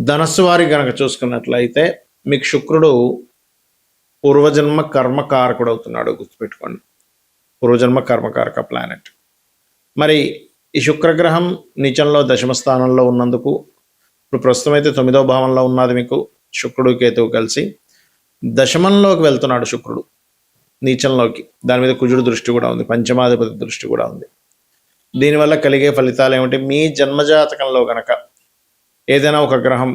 ధనస్సు వారి గనక చూసుకున్నట్లయితే మీకు శుక్రుడు పూర్వజన్మ కర్మకారకుడు అవుతున్నాడు, గుర్తుపెట్టుకోండి. పూర్వజన్మ కర్మకారక ప్లానెట్. మరి ఈ శుక్రగ్రహం నీచంలో దశమ స్థానంలో ఉన్నందుకు ఇప్పుడు ప్రస్తుతం అయితే 9వ భావంలో ఉన్నది మీకు శుక్రుడు కేతువు కలిసి. దశమంలోకి వెళ్తున్నాడు శుక్రుడు నీచంలోకి. దాని మీద కుజుడు దృష్టి కూడా ఉంది, పంచమాధిపతి దృష్టి కూడా ఉంది. దీనివల్ల కలిగే ఫలితాలు ఏమిటి? మీ జన్మజాతకంలో గనక ఏదైనా ఒక గ్రహం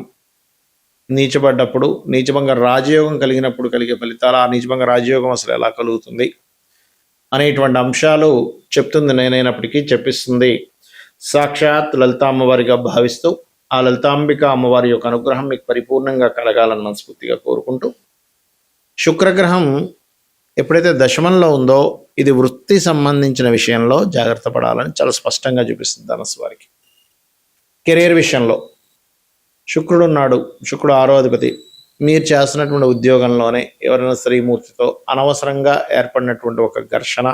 నీచబడ్డప్పుడు, నీచభంగ రాజయోగం కలిగినప్పుడు కలిగే ఫలితాలు, ఆ నీచభంగ రాజయోగం అసలు ఎలా కలుగుతుంది అనేటువంటి అంశాలు చెప్తుంది నేనైనప్పటికీ చెప్పిస్తుంది సాక్షాత్ లలిత అమ్మవారిగా భావిస్తూ, ఆ లలితాంబిక అమ్మవారి యొక్క అనుగ్రహం మీకు పరిపూర్ణంగా కలగాలని మనస్ఫూర్తిగా కోరుకుంటూ, శుక్రగ్రహం ఎప్పుడైతే దశమంలో ఉందో ఇది వృత్తి సంబంధించిన విషయంలో జాగ్రత్త పడాలని చాలా స్పష్టంగా చూపిస్తుంది ధనస్సు వారికి. కెరీర్ విషయంలో శుక్రుడు ఉన్నాడు, శుక్రుడు 6వ అధిపతి. మీరు చేస్తున్నటువంటి ఉద్యోగంలోనే ఎవరైనా స్త్రీమూర్తితో అనవసరంగా ఏర్పడినటువంటి ఒక ఘర్షణ,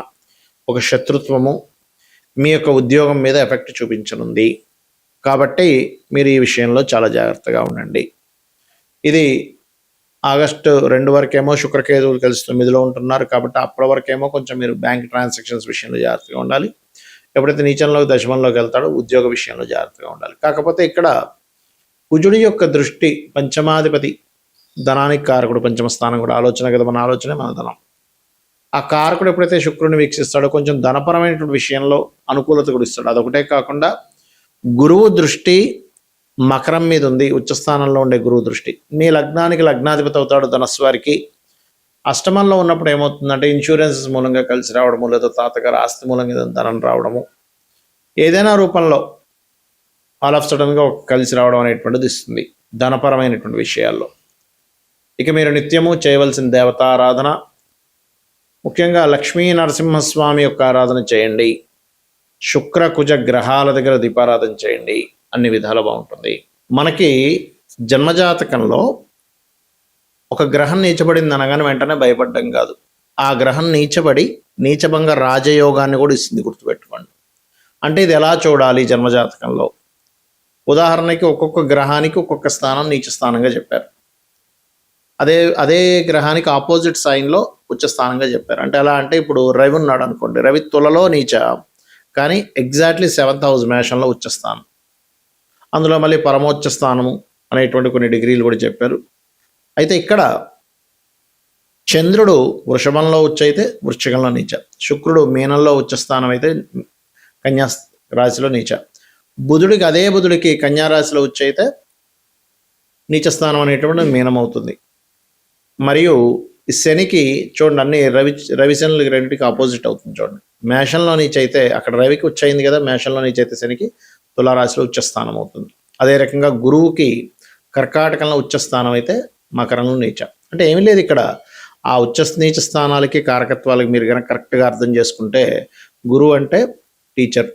ఒక శత్రుత్వము మీ యొక్క ఉద్యోగం మీద ఎఫెక్ట్ చూపించనుంది. కాబట్టి మీరు ఈ విషయంలో చాలా జాగ్రత్తగా ఉండండి. ఇది ఆగస్టు 2 వరకేమో శుక్రకేతువులు కలిసి 9లో ఉంటున్నారు కాబట్టి అప్పటి వరకేమో కొంచెం మీరు బ్యాంక్ ట్రాన్సాక్షన్స్ విషయంలో జాగ్రత్తగా ఉండాలి. ఎప్పుడైతే నీచంలోకి దశమంలోకి వెళ్తాడో ఉద్యోగ విషయంలో జాగ్రత్తగా ఉండాలి. కాకపోతే ఇక్కడ కుజుడి యొక్క దృష్టి, పంచమాధిపతి ధనానికి కారకుడు, పంచమ స్థానం కూడా ఆలోచన కదా, మన ఆలోచనే మన ధనం. ఆ కారకుడు ఎప్పుడైతే శుక్రుడిని వీక్షిస్తాడో కొంచెం ధనపరమైనటువంటి విషయంలో అనుకూలత కూడా ఇస్తాడు. అదొకటే కాకుండా గురువు దృష్టి మకరం మీద ఉంది, ఉచ్చస్థానంలో ఉండే గురువు దృష్టి. మీ లగ్నానికి లగ్నాధిపతి అవుతాడు ధనస్సు వారికి. అష్టమంలో ఉన్నప్పుడు ఏమవుతుందంటే ఇన్సూరెన్సెస్ మూలంగా కలిసి రావడము, లేదా తాతగారు ఆస్తి మూలంగా ధనం రావడము, ఏదైనా రూపంలో ఆల్ ఆఫ్ సడన్గా కలిసి రావడం అనేటువంటిది ఇస్తుంది ధనపరమైనటువంటి విషయాల్లో. ఇక మీరు నిత్యము చేయవలసిన దేవతారాధన, ముఖ్యంగా లక్ష్మీ నరసింహస్వామి యొక్క ఆరాధన చేయండి. శుక్ర కుజ గ్రహాల దగ్గర దీపారాధన చేయండి, అన్ని విధాలు బాగుంటుంది. మనకి జన్మజాతకంలో ఒక గ్రహం నీచబడింది అనగానే వెంటనే భయపడ్డం కాదు. ఆ గ్రహం నీచబడి నీచభంగ రాజయోగాన్ని కూడా ఇస్తుంది, గుర్తుపెట్టుకోండి. అంటే ఇది ఎలా చూడాలి జన్మజాతకంలో? ఉదాహరణకి ఒక్కొక్క గ్రహానికి ఒక్కొక్క స్థానం నీచ స్థానంగా చెప్పారు. అదే గ్రహానికి ఆపోజిట్ సైన్లో ఉచ్చ స్థానంగా చెప్పారు. అంటే ఎలా అంటే ఇప్పుడు రవి ఉన్నాడు అనుకోండి, రవి తులలో నీచ, కానీ ఎగ్జాక్ట్లీ 7th హౌస్ మేషంలో ఉచ్చ స్థానం. అందులో మళ్ళీ పరమోచ్చ స్థానము అనేటువంటి కొన్ని డిగ్రీలు కూడా చెప్పారు. అయితే ఇక్కడ చంద్రుడు వృషభంలో ఉచ్చ అయితే వృశ్చికంలో నీచ, శుక్రుడు మీనంలో ఉచ్చ స్థానం అయితే కన్యా రాశిలో నీచ, బుధుడికి అదే బుధుడికి కన్యారాశిలో ఉచ్చ అయితే నీచస్థానం అనేటువంటి మీనం అవుతుంది. మరియు ఈ శనికి చూడండి అన్ని రవిశనులకి రెండింటికి ఆపోజిట్ అవుతుంది. చూడండి మేషంలో నీచ అయితే అక్కడ రవికి ఉచ్చ అయింది కదా, మేషంలో నీచ అయితే శనికి తులారాశిలో ఉచ్చస్థానం అవుతుంది. అదే రకంగా గురువుకి కర్కాటకంలో ఉచ్చస్థానం అయితే మకరంలో నీచ. అంటే ఏమీ లేదు ఇక్కడ, ఆ నీచ స్థానాలకి కారకత్వాలకి మీరు కనుక కరెక్ట్గా అర్థం చేసుకుంటే, గురువు అంటే టీచర్,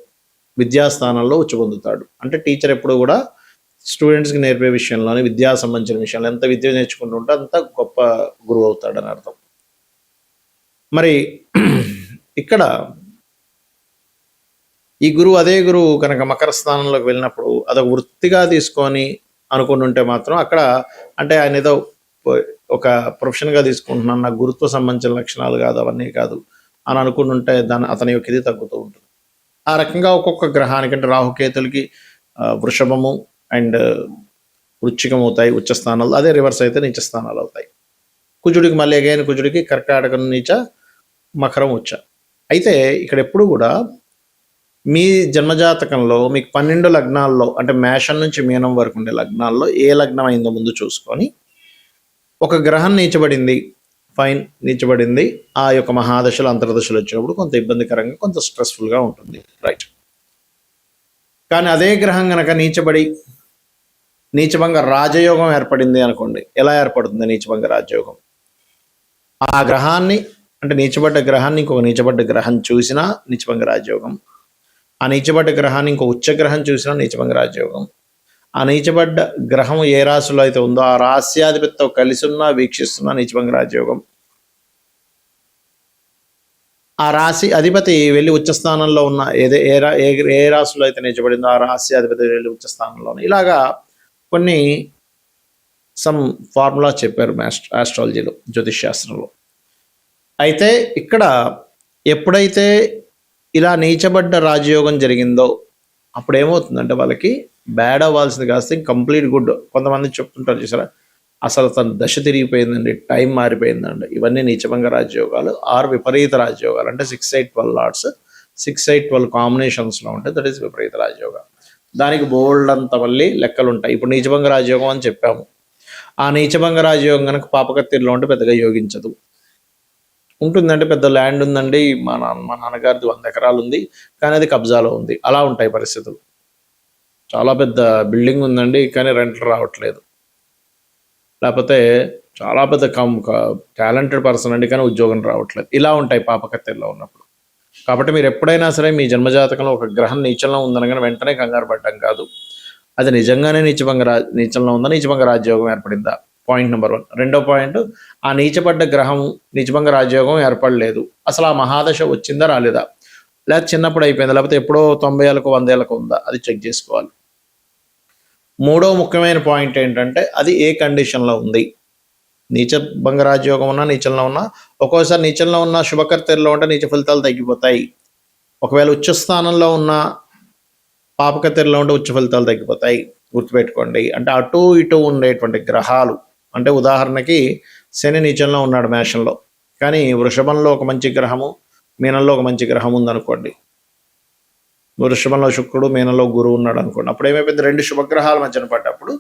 విద్యాస్థానంలో ఉచ్చ పొందుతాడు. అంటే టీచర్ ఎప్పుడు కూడా స్టూడెంట్స్కి నేర్పే విషయంలోనే, విద్యా సంబంధించిన విషయంలో ఎంత విద్య నేర్చుకుంటూ ఉంటే అంత గొప్ప గురువు అవుతాడని అర్థం. మరి ఇక్కడ ఈ గురువు అదే గురువు కనుక మకర స్థానంలోకి వెళ్ళినప్పుడు అదొక వృత్తిగా తీసుకొని అనుకుంటుంటే మాత్రం అక్కడ అంటే ఆయన ఏదో ఒక ప్రొఫెషన్గా తీసుకుంటున్నాను, నాకు గురుత్వ సంబంధించిన లక్షణాలు కాదు, అవన్నీ కాదు అని అనుకుంటుంటే అతని యొక్క ఇది తగ్గుతూ ఉంటుంది. ఆ రకంగా ఒక్కొక్క గ్రహానికి అంటే రాహుకేతులకి వృషభము అండ్ వృశ్చికం అవుతాయి ఉచ్చ స్థానాలు, అదే రివర్స్ అయితే నీచ స్థానాలు అవుతాయి. కుజుడికి మళ్ళీ అగైన్ కుజుడికి కర్కాటకం నీచ, మకరం ఉచ్చ. అయితే ఇక్కడ ఎప్పుడు కూడా మీ జన్మజాతకంలో మీకు 12 లగ్నాల్లో అంటే మేషం నుంచి మీనం వరకు ఉండే లగ్నాల్లో ఏ లగ్నం అయిందో ముందు చూసుకొని, ఒక గ్రహం నీచబడింది, ఫైన్ నీచబడింది, ఆ యొక్క మహాదశలు అంతర్దశలు వచ్చినప్పుడు కొంత ఇబ్బందికరంగా కొంత స్ట్రెస్ఫుల్గా ఉంటుంది, రైట్. కానీ అదే గ్రహం కనుక నీచబడి నీచభంగ రాజయోగం ఏర్పడింది అనుకోండి, ఎలా ఏర్పడుతుంది నీచభంగ రాజయోగం? ఆ గ్రహాన్ని అంటే నీచబడ్డ గ్రహాన్ని ఇంకొక నీచబడ్డ గ్రహం చూసినా నీచభంగ రాజయోగం, ఆ నీచబడ్డ గ్రహాన్ని ఇంకో ఉచ్చగ్రహం చూసినా నీచభంగ రాజయోగం, ఆ నీచబడ్డ గ్రహం ఏ రాశిలో అయితే ఉందో ఆ రాశ్యాధిపతితో కలిసి ఉన్నా వీక్షిస్తున్నా నీచభంగ రాజయోగం. ఆ రాశి అధిపతి వెళ్ళి ఉచ్చస్థానంలో ఉన్న ఏ రాశిలో అయితే నీచబడిందో ఆ రాశ్యాధిపతి వెళ్ళి ఉచ్చస్థానంలో ఉన్న, ఇలాగా కొన్ని సమ్ ఫార్ములా చెప్పారు ఆస్ట్రాలజీలో, జ్యోతిష్ శాస్త్రంలో. అయితే ఇక్కడ ఎప్పుడైతే ఇలా నీచబడ్డ రాజయోగం జరిగిందో అప్పుడు ఏమవుతుందంటే వాళ్ళకి బ్యాడ్ అవ్వాల్సింది కాస్త కంప్లీట్ గుడ్. కొంతమంది చెప్తుంటారు చూసారా, అసలు తన దశ తిరిగిపోయిందండి, టైం మారిపోయిందండి. ఇవన్నీ నీచభంగ రాజయోగాలు ఆర్ విపరీత రాజయోగాలు. అంటే 6/8/12 లాట్స్ 6/8/12 కాంబినేషన్స్లో ఉంటాయి. దట్ ఈస్ విపరీత రాజయోగం. దానికి బోల్డ్ అంత మళ్ళీ లెక్కలు ఉంటాయి. ఇప్పుడు నీచభంగ రాజయోగం అని చెప్పాము. ఆ నీచభంగ రాజయోగం కనుక పాపకత్తిరిలో ఉంటే పెద్దగా యోగించదు. ఉంటుందంటే పెద్ద ల్యాండ్ ఉందండి, మా నాన్నగారిది 100 ఎకరాలు ఉంది, కానీ అది కబ్జాలో ఉంది. అలా ఉంటాయి పరిస్థితులు. చాలా పెద్ద బిల్డింగ్ ఉందండి, కానీ రెంట్లు రావట్లేదు. లేకపోతే చాలా పెద్ద టాలెంటెడ్ పర్సన్ అండి, కానీ ఉద్యోగం రావట్లేదు. ఇలా ఉంటాయి పాపకత్తెల్లో ఉన్నప్పుడు. కాబట్టి మీరు ఎప్పుడైనా సరే మీ జన్మజాతకంలో ఒక గ్రహం నీచంలో ఉందనగానే వెంటనే కంగారు పడ్డం కాదు. అది నిజంగానే నీచంలో ఉందా, నీచభంగ రాజయోగం ఏర్పడిందా, పాయింట్ నెంబర్ 1. రెండో పాయింట్, ఆ నీచపడ్డ గ్రహం నీచభంగ రాజయోగం ఏర్పడలేదు, అసలు ఆ మహాదశ వచ్చిందా రాలేదా, లేదా చిన్నప్పుడు అయిపోయిందా, లేకపోతే ఎప్పుడో 90 ఏళ్ళకు 100 ఏళ్ళకు ఉందా, అది చెక్ చేసుకోవాలి. మూడో ముఖ్యమైన పాయింట్ ఏంటంటే అది ఏ కండిషన్లో ఉంది. నీచభంగ రాజయోగం ఉన్నా, నీచంలో ఉన్నా, ఒక్కోసారి నీచంలో ఉన్న శుభకర్తెల్లో ఉంటే నీచ ఫలితాలు తగ్గిపోతాయి. ఒకవేళ ఉచ్చస్థానంలో ఉన్న పాపకత్తెరలో ఉంటే ఉచ్చ ఫలితాలు తగ్గిపోతాయి. గుర్తుపెట్టుకోండి. అంటే అటు ఇటు ఉండేటువంటి గ్రహాలు, అంటే ఉదాహరణకి శని నీచంలో ఉన్నాడు మేషంలో, కానీ వృషభంలో ఒక మంచి గ్రహము, మీనంలో ఒక మంచి గ్రహం ఉందనుకోండి. వృషభంలో శుక్రుడు, మీనంలో గురువు ఉన్నాడు అనుకోండి. అప్పుడు ఏమైపోయింది, 2 శుభగ్రహాల మధ్యన పడ్డప్పుడు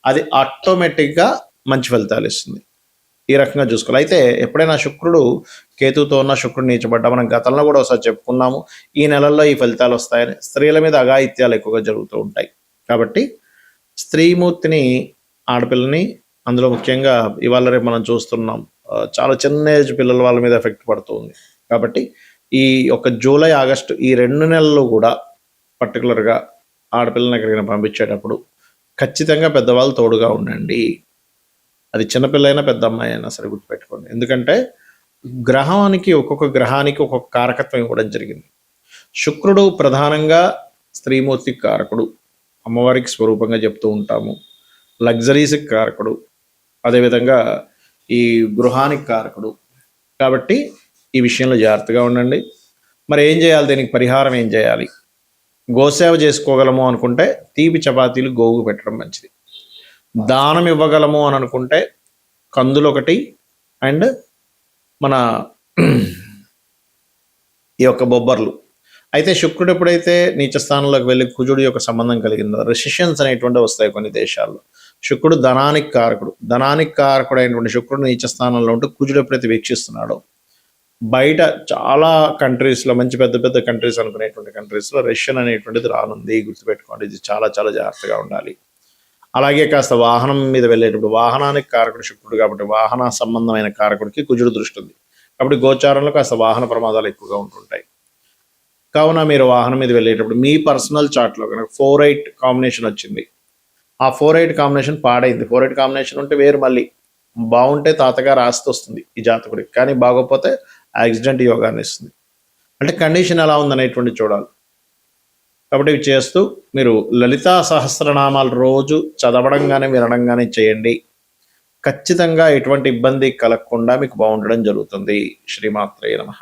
అది ఆటోమేటిక్గా మంచి ఫలితాలు ఇస్తుంది. ఈ రకంగా చూసుకోవాలి. అయితే ఎప్పుడైనా శుక్రుడు కేతుతో ఉన్న శుక్రుడు నీచబడ్డా, మనం గతంలో కూడా ఒకసారి చెప్పుకున్నాము, ఈ నెలల్లో ఈ ఫలితాలు వస్తాయని. స్త్రీల మీద అఘాయిత్యాలు ఎక్కువగా జరుగుతూ ఉంటాయి. కాబట్టి స్త్రీమూర్తిని, ఆడపిల్లని, అందులో ముఖ్యంగా ఇవాళ రేపు మనం చూస్తున్నాం చాలా చిన్న ఏజ్ పిల్లల వాళ్ళ మీద ఎఫెక్ట్ పడుతుంది. కాబట్టి ఈ ఒక జూలై, ఆగస్టు ఈ 2 నెలలు కూడా పర్టికులర్గా ఆడపిల్లని ఎక్కడికైనా పంపించేటప్పుడు ఖచ్చితంగా పెద్దవాళ్ళు తోడుగా ఉండండి. అది చిన్నపిల్ల అయినా పెద్ద అమ్మాయి అయినా సరే గుర్తుపెట్టుకోండి. ఎందుకంటే ఒక్కొక్క గ్రహానికి ఒక్కొక్క కారకత్వం ఇవ్వడం జరిగింది. శుక్రుడు ప్రధానంగా స్త్రీమూర్తికి కారకుడు, అమ్మవారికి స్వరూపంగా చెప్తూ ఉంటాము. లగ్జరీస్కి కారకుడు, అదేవిధంగా ఈ గృహానికి కారకుడు. కాబట్టి ఈ విషయంలో జాగ్రత్తగా ఉండండి. మరి ఏం చేయాలి, దీనికి పరిహారం ఏం చేయాలి? గోసేవ చేసుకోగలము అనుకుంటే తీపి చపాతీలు గోవుకు పెట్టడం మంచిది. దానం ఇవ్వగలము అని అనుకుంటే కందులు 1 అండ్ మన ఈ యొక్క బొబ్బర్లు. అయితే శుక్రుడు ఎప్పుడైతే నీచ స్థానంలోకి వెళ్ళి కుజుడి యొక్క సంబంధం కలిగిందో రెసిషన్స్ అనేటువంటి వస్తాయి కొన్ని దేశాల్లో. శుక్రుడు ధనానికి కారకుడు అయినటువంటి శుక్రుడు నీచ స్థానంలో ఉంటూ కుజుడు ఎప్పుడైతే వీక్షిస్తున్నాడో బయట చాలా కంట్రీస్లో, మంచి పెద్ద పెద్ద కంట్రీస్ అనుకునేటువంటి కంట్రీస్లో రష్యన్ అనేటువంటిది రానుంది. గుర్తుపెట్టుకోండి, ఇది చాలా చాలా జాగ్రత్తగా ఉండాలి. అలాగే కాస్త వాహనం మీద వెళ్ళేటప్పుడు, వాహనానికి కారకుడు శుక్రుడు కాబట్టి వాహన సంబంధమైన కారకుడికి కుజుడు దృష్టి ఉంది. కాబట్టి గోచారంలో కాస్త వాహన ప్రమాదాలు ఎక్కువగా ఉంటుంటాయి. కావున మీరు వాహనం మీద వెళ్ళేటప్పుడు మీ పర్సనల్ చార్ట్లో కనుక 4/8 కాంబినేషన్ వచ్చింది, ఆ 4/8 కాంబినేషన్ పాడైంది. 4/8 కాంబినేషన్ ఉంటే వేరు, మళ్ళీ బాగుంటే తాతగారు ఆస్తి వస్తుంది ఈ జాతకుడికి, కానీ బాగోకపోతే యాక్సిడెంట్ యోగాన్ని ఇస్తుంది. అంటే కండిషన్ ఎలా ఉందనేటువంటి చూడాలి. కాబట్టి ఇవి చేస్తూ మీరు లలితా సహస్రనామాలు రోజు చదవడం కానీ వినడం కానీ చేయండి. ఖచ్చితంగా ఎటువంటి ఇబ్బంది కలగకుండా మీకు బాగుండడం జరుగుతుంది. శ్రీమాత్రే నమః.